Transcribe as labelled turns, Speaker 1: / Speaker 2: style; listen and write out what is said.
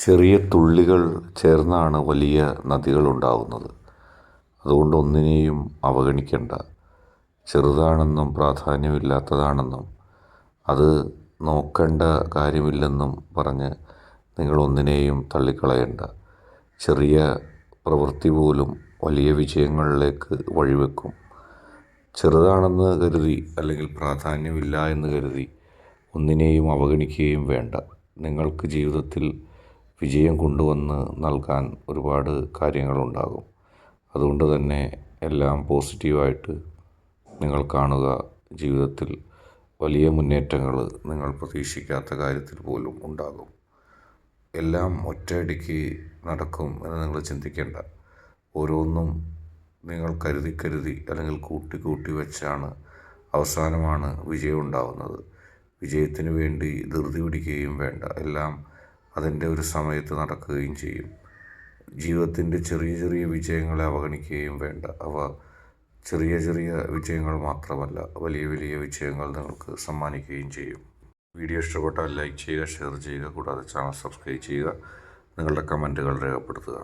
Speaker 1: ചെറിയ തുള്ളികൾ ചേർന്നാണ് വലിയ നദികളുണ്ടാകുന്നത്. അതുകൊണ്ട് ഒന്നിനെയും അവഗണിക്കേണ്ട. ചെറുതാണെന്നും പ്രാധാന്യമില്ലാത്തതാണെന്നും അത് നോക്കേണ്ട കാര്യമില്ലെന്നും പറഞ്ഞ് നിങ്ങളൊന്നിനെയും തള്ളിക്കളയണ്ട. ചെറിയ പ്രവൃത്തി പോലും വലിയ വിജയങ്ങളിലേക്ക് വഴിവെക്കും. ചെറുതാണെന്ന് കരുതി അല്ലെങ്കിൽ പ്രാധാന്യമില്ല എന്ന് കരുതി ഒന്നിനെയും അവഗണിക്കുകയും വേണ്ട. നിങ്ങൾക്ക് ജീവിതത്തിൽ വിജയം കൊണ്ടുവന്ന് നൽകാൻ ഒരുപാട് കാര്യങ്ങളുണ്ടാകും. അതുകൊണ്ട് തന്നെ എല്ലാം പോസിറ്റീവായിട്ട് നിങ്ങൾ കാണുക. ജീവിതത്തിൽ വലിയ മുന്നേറ്റങ്ങൾ നിങ്ങൾ പ്രതീക്ഷിക്കാത്ത കാര്യത്തിൽ പോലും ഉണ്ടാകും. എല്ലാം ഒറ്റയടിക്ക് നടക്കും എന്ന് നിങ്ങൾ ചിന്തിക്കേണ്ട. ഓരോന്നും നിങ്ങൾ കരുതി അല്ലെങ്കിൽ കൂട്ടി വെച്ചാണ് അവസാനമാണ് വിജയം ഉണ്ടാകുന്നത്. വിജയത്തിന് വേണ്ടി ധൃതി പിടിക്കുകയും വേണ്ട. എല്ലാം അതിൻ്റെ ഒരു സമയത്ത് നടക്കുകയും ചെയ്യും. ജീവിതത്തിൻ്റെ ചെറിയ വിജയങ്ങളെ അവഗണിക്കുകയും വേണ്ട. അവ ചെറിയ വിജയങ്ങൾ മാത്രമല്ല, വലിയ വിജയങ്ങൾ നിങ്ങൾക്ക് സമ്മാനിക്കുകയും ചെയ്യും. വീഡിയോ ഇഷ്ടപ്പെട്ടാൽ ലൈക്ക് ചെയ്യുക, ഷെയർ ചെയ്യുക, കൂടാതെ ചാനൽ സബ്സ്ക്രൈബ് ചെയ്യുക. നിങ്ങളുടെ കമൻറ്റുകൾ രേഖപ്പെടുത്തുക.